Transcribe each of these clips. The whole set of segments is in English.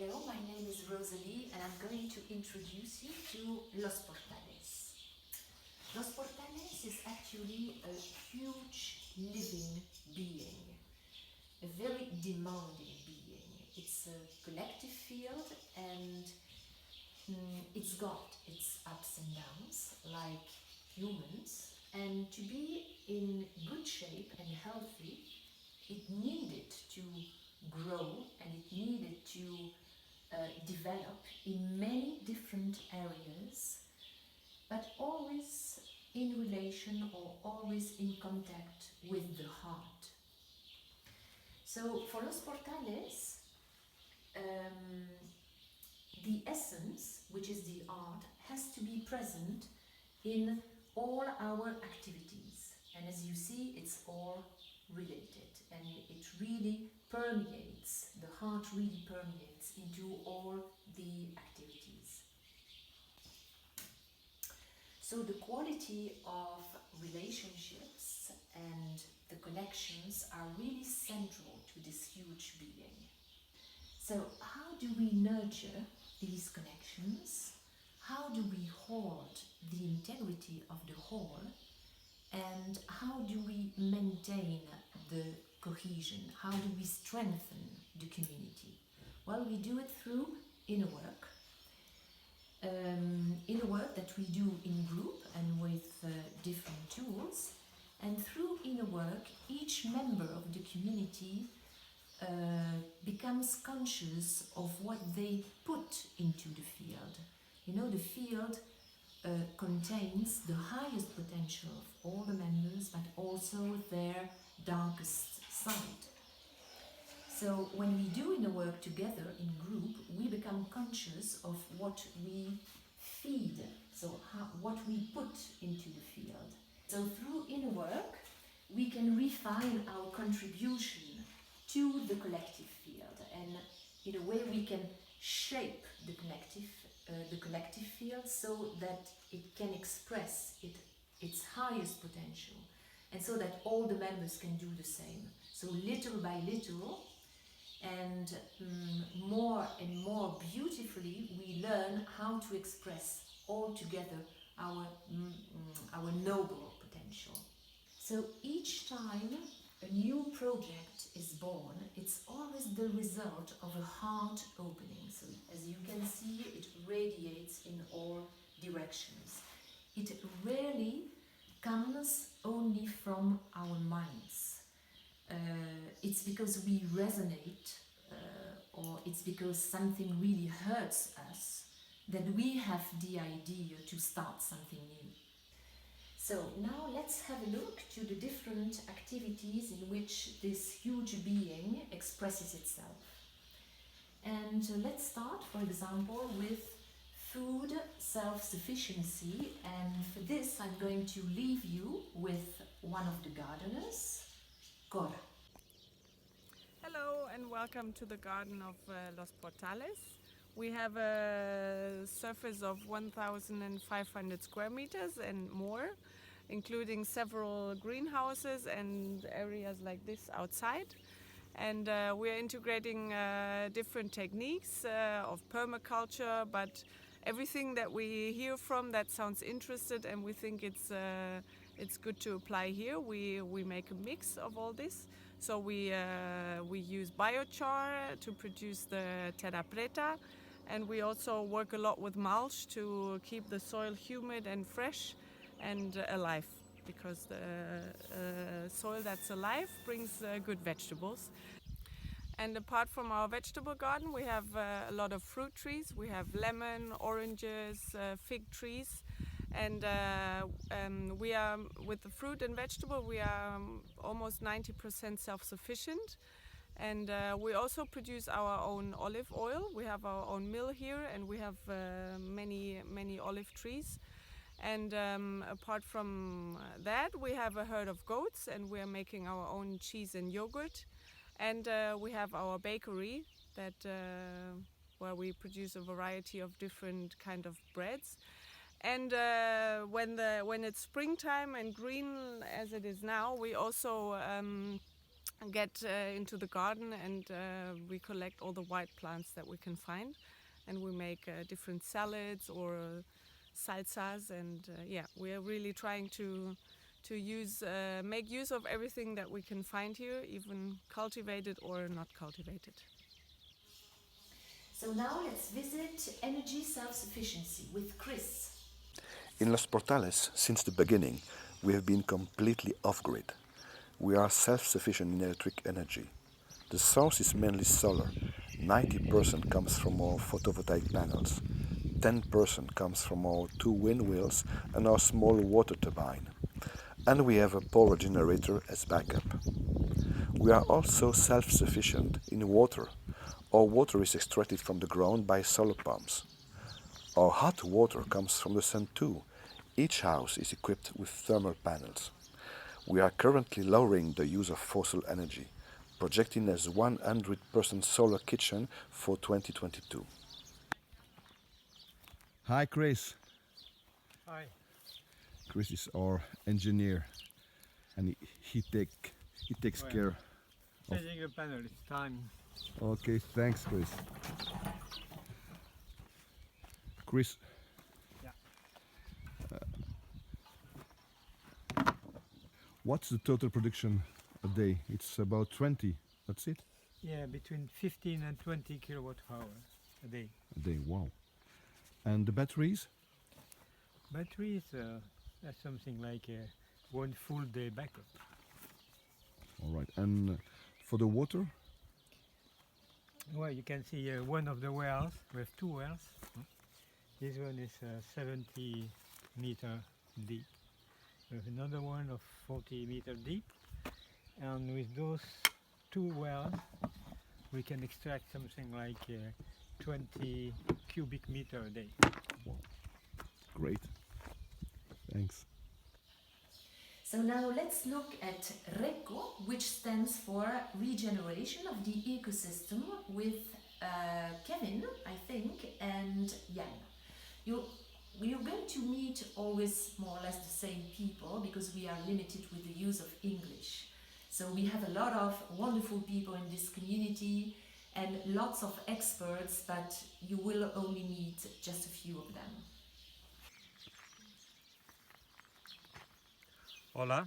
Hello, my name is Rosalie and I'm going to introduce you to Los Portales. Los Portales is actually a huge living being, a very demanding being. It's a collective field and it's got its ups and downs like humans, and to be in good shape and healthy it needed to grow and it needed to develop in many different areas, but always in relation or always in contact with the heart. So for Los Portales, the essence, which is the art, has to be present in all our activities. And as you see, it's all related and it really permeates, the heart really permeates into all the activities. So the quality of relationships and the connections are really central to this huge being. So how do we nurture these connections? How do we hold the integrity of the whole? And how do we maintain the cohesion? How do we strengthen the community? Well, we do it through inner work. Inner work that we do in group and with different tools. And through inner work, each member of the community becomes conscious of what they put into the field. You know, the field contains the highest potential of all the members, but also their darkest side. So when we do inner work together in group, we become conscious of what we feed, so what we put into the field. So through inner work, we can refine our contribution to the collective field, and in a way we can shape the collective field so that it can express its highest potential, and so that all the members can do the same. So little by little and more beautifully we learn how to express all together our noble potential. So each time a new project is born, it's always the result of a heart opening. So as you can see, it radiates in all directions. It rarely comes only from our minds. It's because we resonate or it's because something really hurts us that we have the idea to start something new. So now let's have a look to the different activities in which this huge being expresses itself. And let's start, for example, with food self-sufficiency, and for this I'm going to leave you with one of the gardeners, Cora. Hello and welcome to the garden of Los Portales. We have a surface of 1,500 square meters and more, including several greenhouses and areas like this outside. And we are integrating different techniques of permaculture, but everything that we hear from that sounds interested and we think it's good to apply here. We make a mix of all this. So we use biochar to produce the terra preta, and we also work a lot with mulch to keep the soil humid and fresh and alive, because the soil that's alive brings good vegetables. And apart from our vegetable garden, we have a lot of fruit trees. We have lemon, oranges, fig trees. And we are, with the fruit and vegetable, we are almost 90% self-sufficient. And we also produce our own olive oil. We have our own mill here, and we have many olive trees. And apart from that, we have a herd of goats, and we are making our own cheese and yogurt. And we have our bakery that where we produce a variety of different kind of breads. And when it's springtime and green as it is now, we also get into the garden and we collect all the wild plants that we can find, and we make different salads or salsas, and yeah, we are really trying to make use of everything that we can find here, even cultivated or not cultivated. So now let's visit energy self-sufficiency with Chris. In Los Portales, since the beginning, we have been completely off-grid. We are self-sufficient in electric energy. The source is mainly solar. 90% comes from our photovoltaic panels. 10% comes from our 2 windmills and our small water turbine. And we have a power generator as backup. We are also self-sufficient in water. Our water is extracted from the ground by solar pumps. Our hot water comes from the sun too. Each house is equipped with thermal panels. We are currently lowering the use of fossil energy, projecting as 100% solar kitchen for 2022. Hi, Chris. Hi. Chris is our engineer, and he takes Well, care of. Changing a panel, it's time. Okay, thanks, Chris. Chris. Yeah. What's the total production a day? It's about 20. That's it. Yeah, between 15 and 20 kilowatt hour a day. A day. Wow. And the batteries? Batteries, that's something like one full day backup. All right. And for the water? Well, you can see one of the wells. We have 2 wells. This one is 70 meter deep. We have another one of 40 meter deep. And with those 2 wells, we can extract something like 20 cubic meter a day. Wow. Great. Thanks. So now let's look at RECO, which stands for regeneration of the ecosystem, with Kevin, I think, and Jan. We are going to meet always more or less the same people because we are limited with the use of English. So we have a lot of wonderful people in this community and lots of experts, but you will only meet just a few of them. Hola,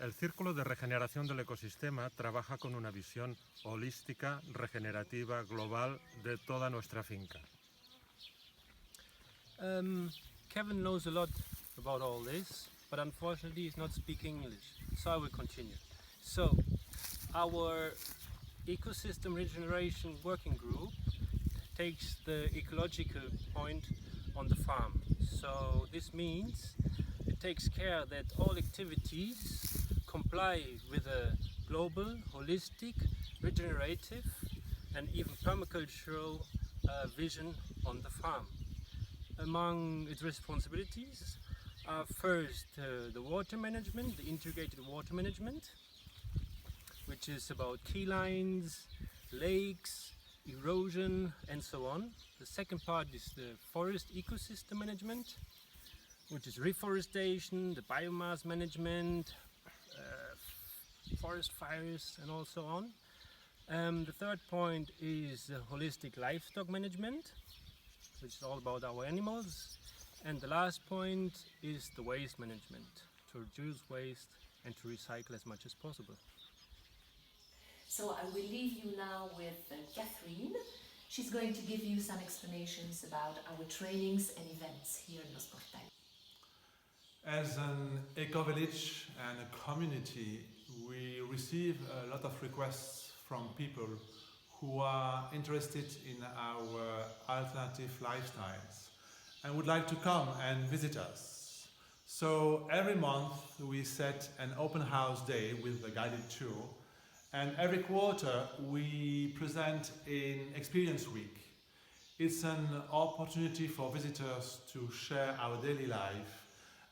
el Círculo de Regeneración del Ecosistema trabaja con una visión holística, regenerativa, global de toda nuestra finca. Kevin knows a lot about all this, but unfortunately he's not speaking English, so I will continue. So, our ecosystem regeneration working group takes the ecological point on the farm. So this means it takes care that all activities comply with a global, holistic, regenerative and even permacultural vision on the farm. Among its responsibilities are first the water management, the integrated water management, which is about key lines, lakes, erosion and so on. The second part is the forest ecosystem management, which is reforestation, the biomass management, forest fires and also on. The third point is the holistic livestock management, which is all about our animals. And the last point is the waste management, to reduce waste and to recycle as much as possible. So I will leave you now with Catherine. She's going to give you some explanations about our trainings and events here in Los Portales. As an eco-village and a community, we receive a lot of requests from people who are interested in our alternative lifestyles and would like to come and visit us. So every month we set an open house day with a guided tour, and every quarter we present an experience week. It's an opportunity for visitors to share our daily life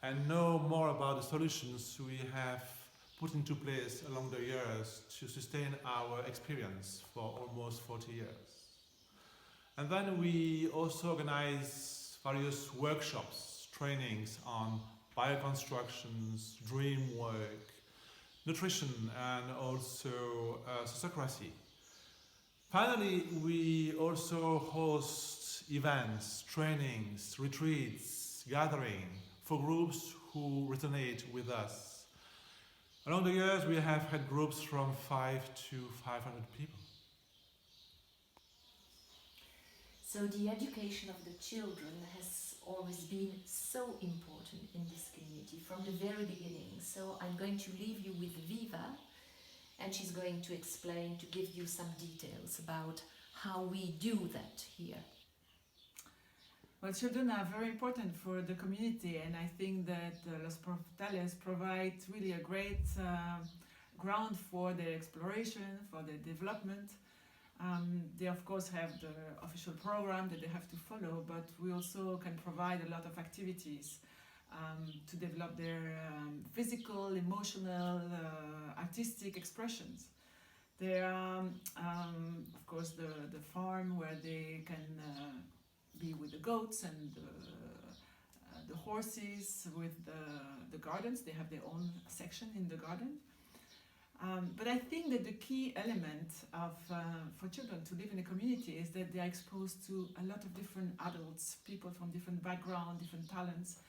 and know more about the solutions we have put into place along the years to sustain our experience for almost 40 years. And then we also organize various workshops, trainings on bioconstructions, dream work, nutrition and also sociocracy. Finally, we also host events, trainings, retreats, gatherings for groups who resonate with us. Along the years, we have had groups from 5 to 500 people. So the education of the children has always been so important in this community from the very beginning. So I'm going to leave you with Viva, and she's going to explain, to give you some details about how we do that here. Well, children are very important for the community, and I think that Los Portales provides really a great ground for their exploration, for their development. They of course have the official program that they have to follow, but we also can provide a lot of activities to develop their physical, emotional, artistic expressions. There are of course the farm where they can be with the goats and the horses, with the gardens. They have their own section in the garden. But I think that the key element for children to live in a community is that they are exposed to a lot of different adults, people from different backgrounds, different talents,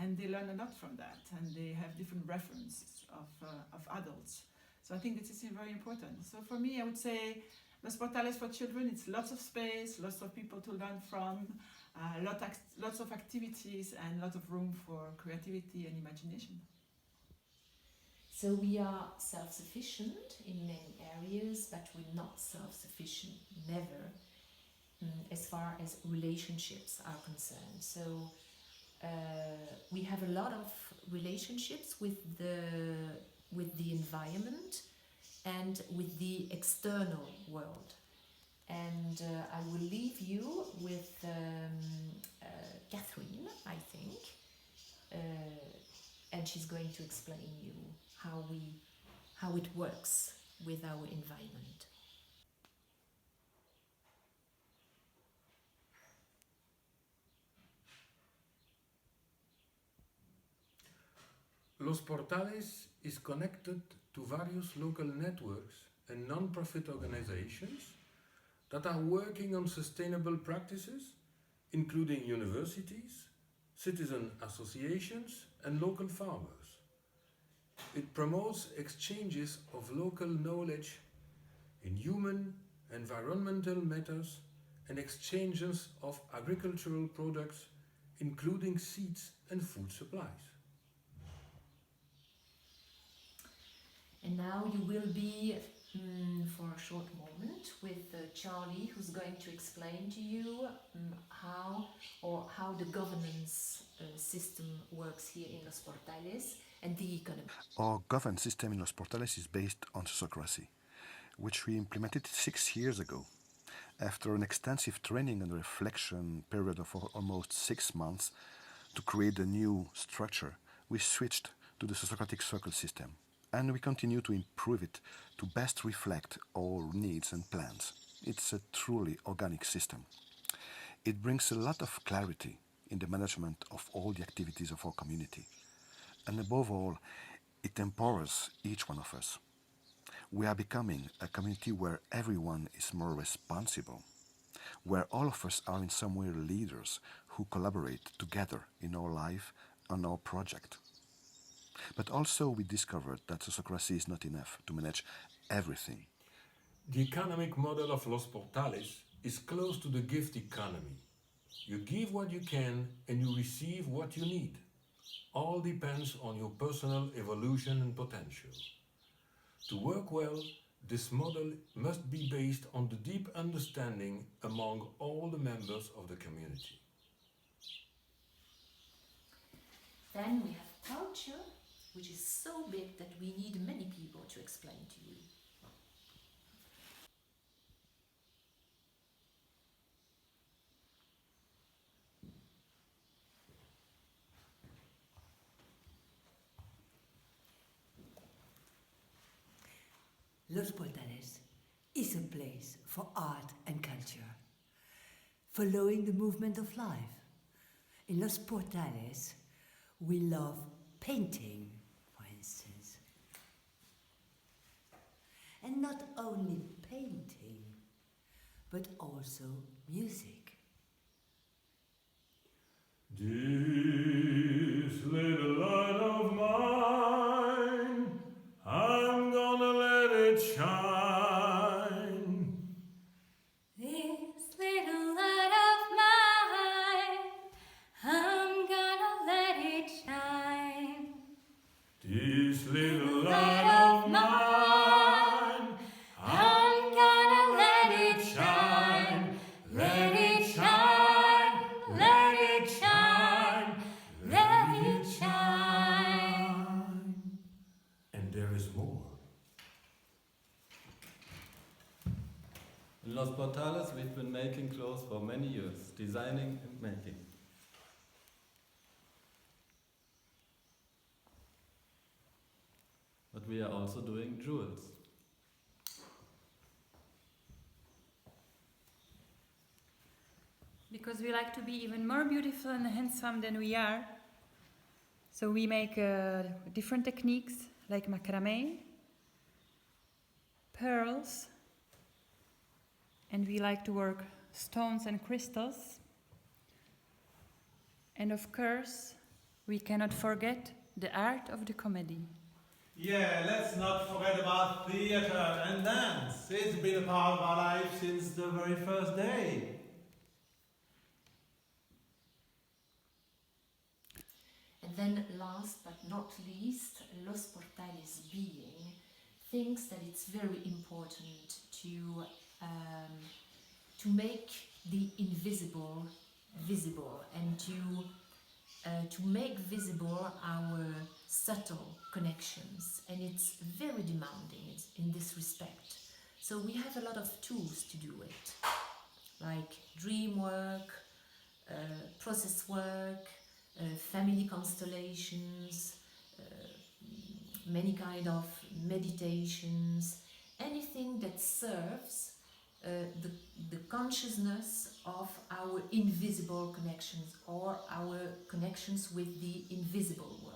and they learn a lot from that, and they have different references of adults. So I think this is very important. So for me, I would say Los Portales for children, it's lots of space, lots of people to learn from, lots of activities, and lots of room for creativity and imagination. So we are self-sufficient in many areas, but we're not self-sufficient, never, as far as relationships are concerned. So we have a lot of relationships with the environment and with the external world. And I will leave you with Catherine, I think, and she's going to explain you how it works with our environment. Los Portales is connected to various local networks and non-profit organizations that are working on sustainable practices, including universities, citizen associations, and local farmers. It promotes exchanges of local knowledge in human, environmental matters, and exchanges of agricultural products, including seeds and food supplies. And now you will be, for a short moment, with Charlie, who's going to explain to you how the governance system works here in Los Portales and the economy. Our governance system in Los Portales is based on sociocracy, which we implemented 6 years ago. After an extensive training and reflection period of almost 6 months to create a new structure, we switched to the sociocratic circle system, and we continue to improve it to best reflect our needs and plans. It's a truly organic system. It brings a lot of clarity in the management of all the activities of our community. And above all, it empowers each one of us. We are becoming a community where everyone is more responsible, where all of us are in some way leaders who collaborate together in our life and our project. But also we discovered that sociocracy is not enough to manage everything. The economic model of Los Portales is close to the gift economy. You give what you can and you receive what you need. All depends on your personal evolution and potential. To work well, this model must be based on the deep understanding among all the members of the community. Then we have culture, which is so big that we need many people to explain to you. Los Portales is a place for art and culture, following the movement of life. In Los Portales, we love painting, for instance. not only painting, but also music. This little light of mine, I'm gonna let it shine. This little light of mine, I'm gonna let it shine. This little light of mine, I'm gonna let it shine. Let it shine, let it shine, let it shine. And there is more. In Los Portales, we've been making clothes for many years, designing and making. But we are also doing jewels. Because we like to be even more beautiful and handsome than we are. So we make different techniques like macrame, pearls, and we like to work stones and crystals. And of course, we cannot forget the art of the comedy. Yeah, let's not forget about theatre and dance. It's been a part of our life since the very first day. And then last but not least, Los Portales being thinks that it's very important to make the invisible visible and to make visible our subtle connections, and it's very demanding in this respect. So we have a lot of tools to do it, like dream work, process work, family constellations, many kind of meditations, anything that serves the consciousness of our invisible connections or our connections with the invisible world.